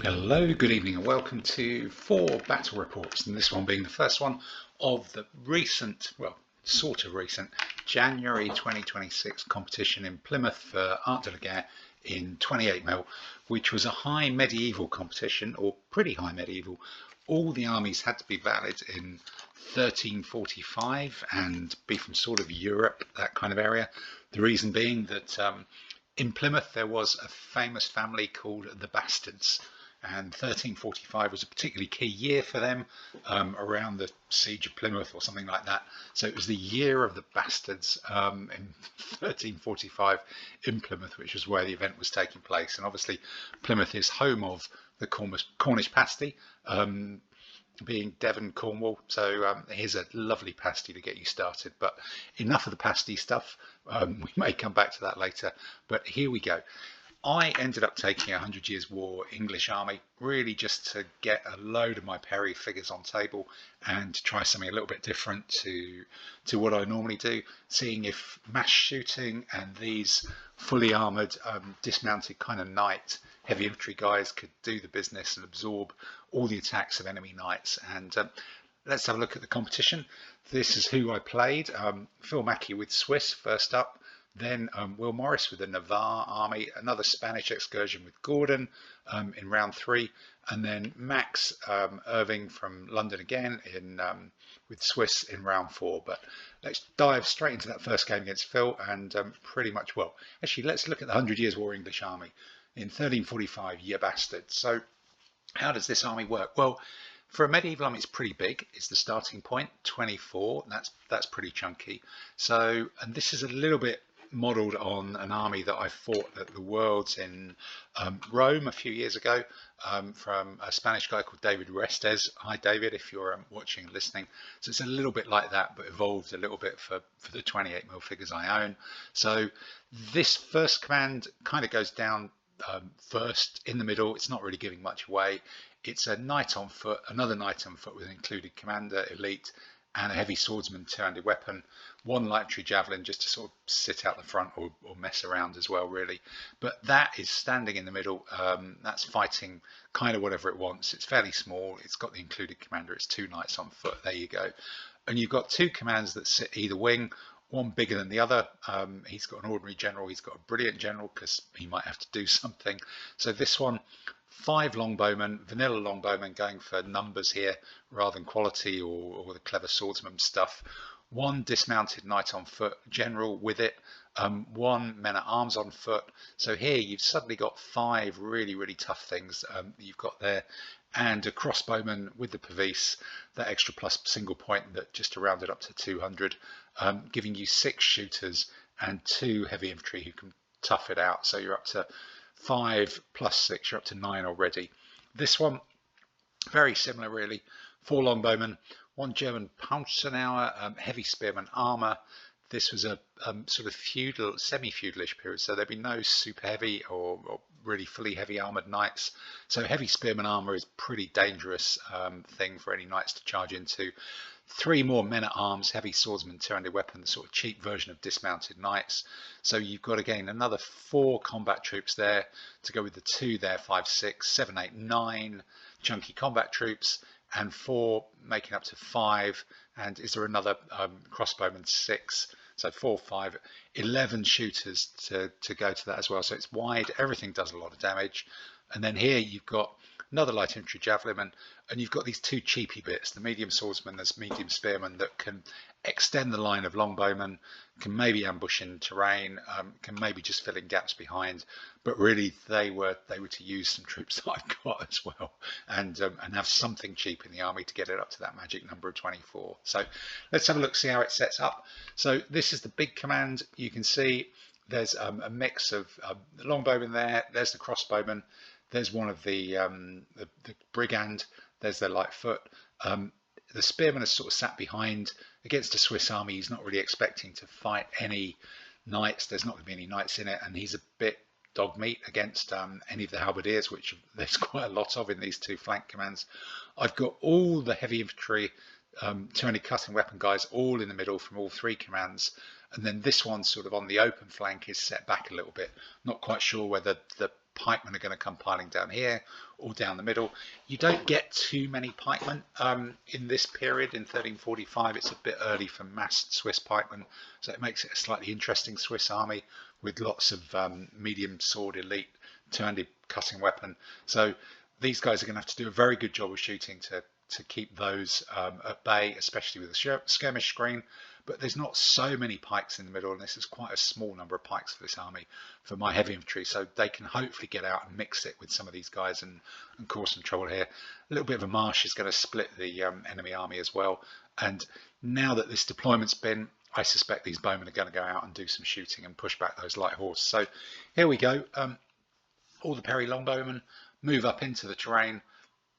Hello, good evening and welcome to 4 battle reports, and this one being the first one of the recent, well, sort of recent, January 2026 competition in Plymouth for ADLG Guerre in 28mm, which was a high medieval competition, or pretty high medieval. All the armies had to be valid in 1345 and be from sort of Europe, that kind of area. The reason being that in Plymouth there was a famous family called the Bastards, and 1345 was a particularly key year for them, around the siege of Plymouth or something like that. So it was the year of the Bastards in 1345 in Plymouth, which was where the event was taking place. And obviously Plymouth is home of the Cornish pasty, being Devon, Cornwall. So here's a lovely pasty to get you started. But enough of the pasty stuff. We may come back to that later, but here we go. I ended up taking a 100 Years' War English army, really just to get a load of my Perry figures on table and to try something a little bit different to what I normally do, seeing if mass shooting and these fully armoured, dismounted kind of knight heavy infantry guys could do the business and absorb all the attacks of enemy knights. And let's have a look at the competition. This is who I played. Phil Mackey with Swiss first up. Then Will Morris with the Navarre army, another Spanish excursion with Gordon in round 3, and then Max Irving from London again in with Swiss in round 4. But let's dive straight into that first game against Phil, and pretty much, well, actually let's look at the 100 Years' War English army in 1345, you bastard. So how does this army work? Well, for a medieval army, it's pretty big. It's the starting point, 24. That's pretty chunky. So, and this is a little bit modelled on an army that I fought at the Worlds in Rome a few years ago, from a Spanish guy called David Restes. Hi David, if you're watching and listening. So it's a little bit like that, but evolved a little bit for the 28mm figures I own. So this first command kind of goes down first in the middle. It's not really giving much away. It's a knight on foot, another knight on foot with an included commander, elite, and a heavy swordsman two-handed weapon, one light infantry javelin just to sort of sit out the front or mess around as well, really. But that is standing in the middle. That's fighting kind of whatever it wants. It's fairly small. It's got the included commander. It's 2 knights on foot. There you go. And you've got 2 commands that sit either wing, one bigger than the other. He's got an ordinary general. He's got a brilliant general because he might have to do something. So this one, 5 longbowmen, vanilla longbowmen, going for numbers here rather than quality or the clever swordsman stuff. 1 dismounted knight on foot general with it, 1 men at arms on foot. So here you've suddenly got 5 really tough things you've got there, and a crossbowman with the Pavis, that extra plus single point that just to round it up to 200, giving you 6 shooters and 2 heavy infantry who can tough it out. So you're up to 5 plus 6, you're up to 9 already. This one, very similar really. 4 longbowmen, 1 German Panzerauer, heavy spearman armour. This was a sort of feudal, semi-feudalish period, so there'd be no super heavy or really fully heavy armoured knights. So heavy spearman armour is pretty dangerous thing for any knights to charge into. 3 more men at arms, heavy swordsman, two-handed weapon, the sort of cheap version of dismounted knights. So you've got again another 4 combat troops there to go with the 2 there, 5, 6, 7, 8, 9 chunky combat troops, and 4 making up to 5. And is there another crossbowman, 6? So 4, 5, 11 shooters to go to that as well. So it's wide, everything does a lot of damage. And then here you've got another light infantry javelin, and you've got these 2 cheapy bits, the medium swordsman, this medium spearman that can extend the line of longbowmen, can maybe ambush in terrain, can maybe just fill in gaps behind, but really they were to use some troops that I've got as well, and have something cheap in the army to get it up to that magic number of 24. So let's have a look, see how it sets up. So this is the big command. You can see there's a mix of the longbowman there, there's the crossbowman, there's one of the brigand, there's their light foot. The spearman has sort of sat behind against a Swiss army. He's not really expecting to fight any knights. There's not going to be any knights in it, and he's a bit dog meat against any of the halberdiers, which there's quite a lot of in these 2 flank commands. I've got all the heavy infantry, 200 cutting weapon guys all in the middle from all 3 commands, and then this one sort of on the open flank is set back a little bit. Not quite sure whether the pikemen are going to come piling down here or down the middle. You don't get too many pikemen in this period in 1345. It's a bit early for massed Swiss pikemen, so it makes it a slightly interesting Swiss army with lots of medium sword elite two-handed cutting weapon. So these guys are going to have to do a very good job of shooting to keep those at bay, especially with the skirmish screen. But there's not so many pikes in the middle, and this is quite a small number of pikes for this army for my heavy infantry, so they can hopefully get out and mix it with some of these guys and cause some trouble here. A little bit of a marsh is going to split the enemy army as well, and now that this deployment's been, I suspect these bowmen are going to go out and do some shooting and push back those light horse. So here we go. All the Perry longbowmen move up into the terrain.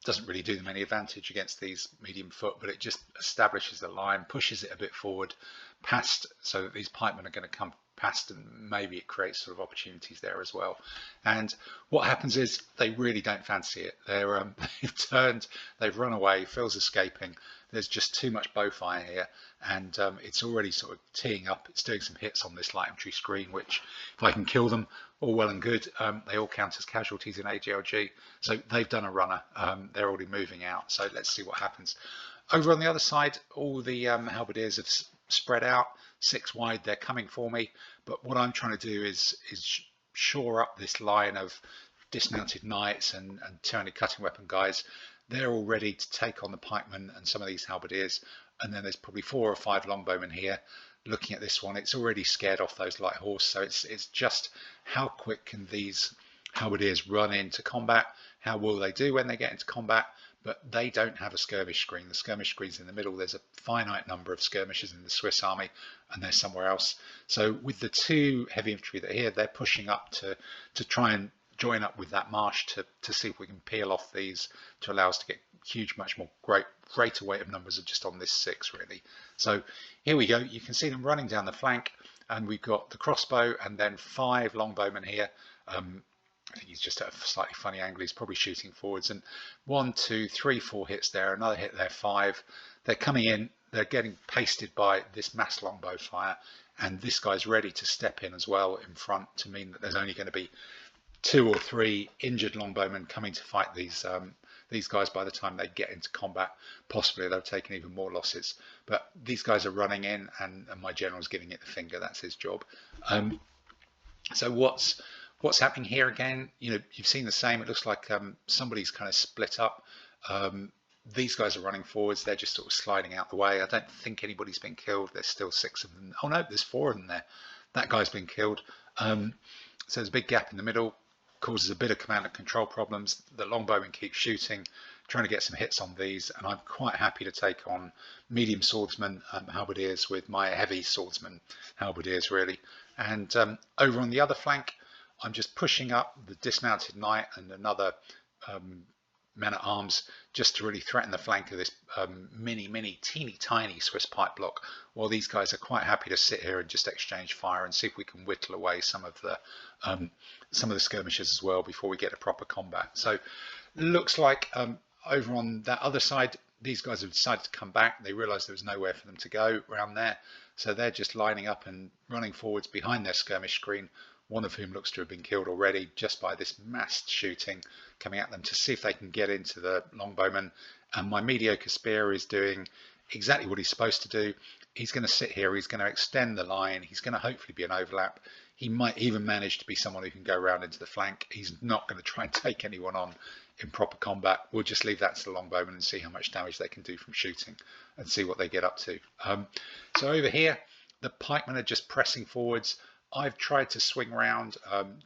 Doesn't really do them any advantage against these medium foot, but it just establishes the line, pushes it a bit forward past, so that these pikemen are going to come past, and maybe it creates sort of opportunities there as well. And what happens is they really don't fancy it. They've turned, they've run away, Phil's escaping. There's just too much bow fire here, and it's already sort of teeing up. It's doing some hits on this light infantry screen, which if I can kill them, all well and good. They all count as casualties in ADLG, so they've done a runner. They're already moving out, so let's see what happens. Over on the other side, all the halberdiers have spread out 6 wide. They're coming for me, but what I'm trying to do is shore up this line of dismounted knights and two-handed cutting weapon guys. They're all ready to take on the pikemen and some of these halberdiers, and then there's probably 4 or 5 longbowmen here. Looking at this one, it's already scared off those light horse, so it's just how quick can these halberdiers run into combat, how will they do when they get into combat. But they don't have a skirmish screen. The skirmish screen's in the middle. There's a finite number of skirmishers in the Swiss army, and they're somewhere else. So with the 2 heavy infantry that are here, they're pushing up to try and join up with that marsh to see if we can peel off these to allow us to get much more greater weight of numbers of just on this 6 really. So here we go. You can see them running down the flank, and we've got the crossbow and then 5 longbowmen here. I think he's just at a slightly funny angle. He's probably shooting forwards, and 1, 2, 3, 4 hits there, another hit there, 5. They're coming in, they're getting pasted by this mass longbow fire, and this guy's ready to step in as well in front to mean that there's only going to be 2 or 3 injured longbowmen coming to fight these guys by the time they get into combat. Possibly they've taken even more losses, but these guys are running in, and my general's giving it the finger. That's his job. So what's happening here again? You know, you've seen the same. It looks like somebody's kind of split up. These guys are running forwards. They're just sort of sliding out the way. I don't think anybody's been killed. There's still 6 of them. Oh no, there's 4 of them there. That guy's been killed. So there's a big gap in the middle. Causes a bit of command and control problems. The longbowmen keep shooting, trying to get some hits on these, and I'm quite happy to take on medium swordsmen halberdiers with my heavy swordsman halberdiers really. And over on the other flank, I'm just pushing up the dismounted knight and another men-at-arms just to really threaten the flank of this mini, teeny tiny Swiss pike block, while these guys are quite happy to sit here and just exchange fire and see if we can whittle away some of the skirmishes as well before we get to proper combat. So looks like over on that other side, these guys have decided to come back. They realized there was nowhere for them to go around there, so they're just lining up and running forwards behind their skirmish screen, one of whom looks to have been killed already just by this massed shooting coming at them to see if they can get into the longbowmen. And my mediocre spear is doing exactly what he's supposed to do. He's going to sit here, he's going to extend the line, he's going to hopefully be an overlap. He might even manage to be someone who can go around into the flank. He's not going to try and take anyone on in proper combat. We'll just leave that to the longbowmen and see how much damage they can do from shooting and see what they get up to. So over here, the pikemen are just pressing forwards. I've tried to swing round,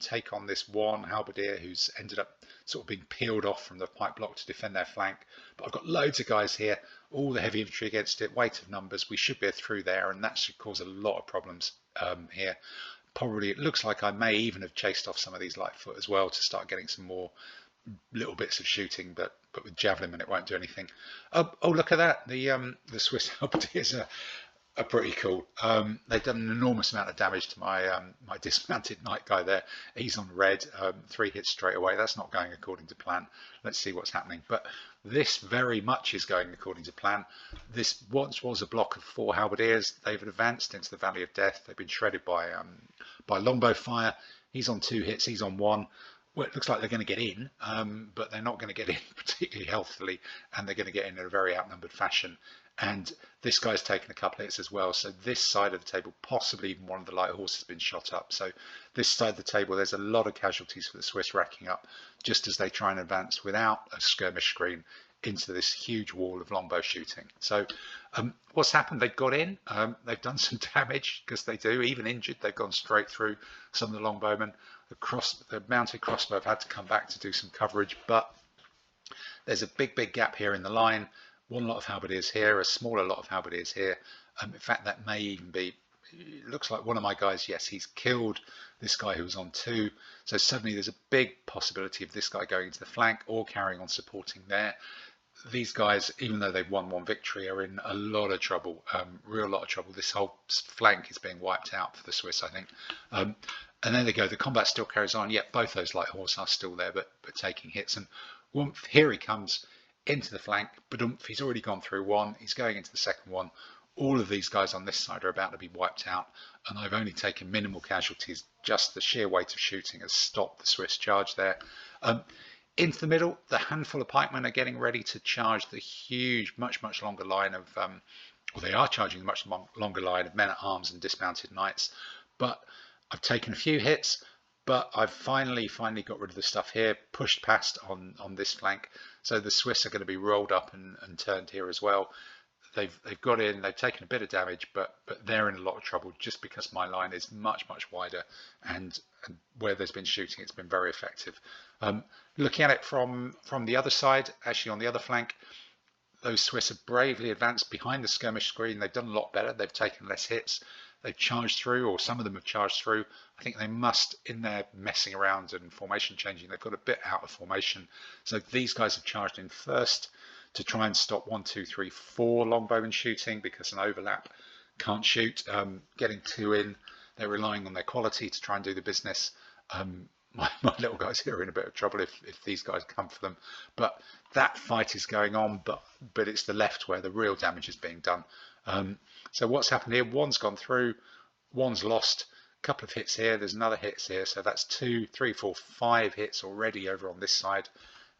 take on this one halberdier who's ended up sort of being peeled off from the pike block to defend their flank. But I've got loads of guys here, all the heavy infantry against it, weight of numbers. We should be through there, and that should cause a lot of problems here. Probably, it looks like I may even have chased off some of these light foot as well to start getting some more little bits of shooting, but with javelin it won't do anything. Oh, look at that! The Swiss halberdiers are pretty cool. They've done an enormous amount of damage to my my dismounted knight guy there. He's on red, 3 hits straight away. That's not going according to plan. Let's see what's happening. But this very much is going according to plan. This once was a block of 4 halberdiers. They've advanced into the Valley of Death. They've been shredded by longbow fire. He's on 2 hits. He's on 1. well, it looks like they're going to get in, but they're not going to get in particularly healthily, and they're going to get in a very outnumbered fashion. And this guy's taken a couple of hits as well. So this side of the table, possibly even one of the light horses has been shot up. So this side of the table, there's a lot of casualties for the Swiss racking up, just as they try and advance without a skirmish screen into this huge wall of longbow shooting. So what's happened? They've got in, they've done some damage, because they do, even injured, they've gone straight through some of the longbowmen. The mounted crossbow have had to come back to do some coverage, but there's a big gap here in the line. One lot of halberdiers here, a smaller lot of halberdiers here. In fact, that may even be, it looks like one of my guys, yes, he's killed this guy who was on 2. So suddenly there's a big possibility of this guy going into the flank or carrying on supporting there. These guys, even though they've won 1 victory, are in a lot of trouble, real lot of trouble. This whole flank is being wiped out for the Swiss, I think. And there they go, the combat still carries on. Yet both those light horse are still there, but taking hits. And Wumpf, here he comes into the flank, but he's already gone through 1. He's going into the second one. All of these guys on this side are about to be wiped out, and I've only taken minimal casualties. Just the sheer weight of shooting has stopped the Swiss charge there. Into the middle, the handful of pikemen are getting ready to charge the huge, much longer line of, or they are charging the much longer line of men-at-arms and dismounted knights. But I've taken a few hits, but I've finally got rid of the stuff here, pushed past on this flank. So the Swiss are going to be rolled up and turned here as well. They've got in, they've taken a bit of damage, but they're in a lot of trouble just because my line is much wider, and where there's been shooting, it's been very effective. Looking at it from the other side, actually on the other flank, those Swiss have bravely advanced behind the skirmish screen. They've done a lot better. They've taken less hits. They've charged through, or some of them have charged through. I think they must, in their messing around and formation changing, they've got a bit out of formation. So these guys have charged in first to try and stop 1, 2, 3, 4 longbowmen shooting, because an overlap can't shoot. Getting 2 in, they're relying on their quality to try and do the business. My little guys here are in a bit of trouble if these guys come for them. But that fight is going on, but it's the left where the real damage is being done. So what's happened here? 1's gone through, 1's lost. A couple of hits here. There's another hits here. So that's 2, 3, 4, 5 hits already over on this side.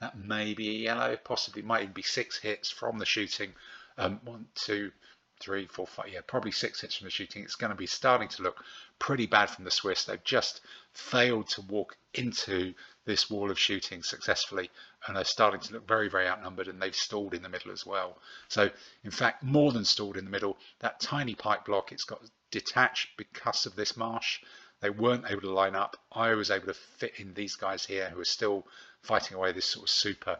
That may be a yellow, possibly might even be 6 hits from the shooting. 1, 2, 3, 4, 5. Yeah, probably 6 hits from the shooting. It's going to be starting to look pretty bad from the Swiss. They've just failed to walk into this wall of shooting successfully, and they're starting to look very outnumbered, and they've stalled in the middle as well. So in fact, more than stalled in the middle. That tiny pike block, it's got detached because of this marsh. They weren't able to line up. I was able to fit in these guys here who are still fighting away this sort of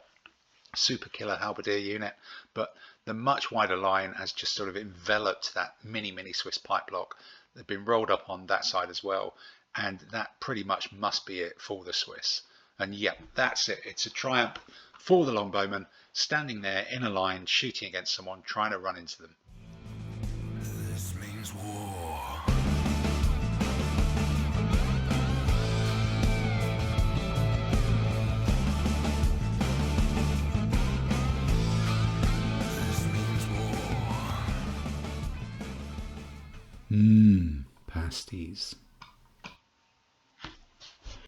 super killer halberdier unit, but the much wider line has just sort of enveloped that mini Swiss pike block. They've been rolled up on that side as well, and that pretty much must be it for the Swiss. And yeah, that's it. It's a triumph for the longbowmen, standing there in a line, shooting against someone, trying to run into them. This means war. Pasties.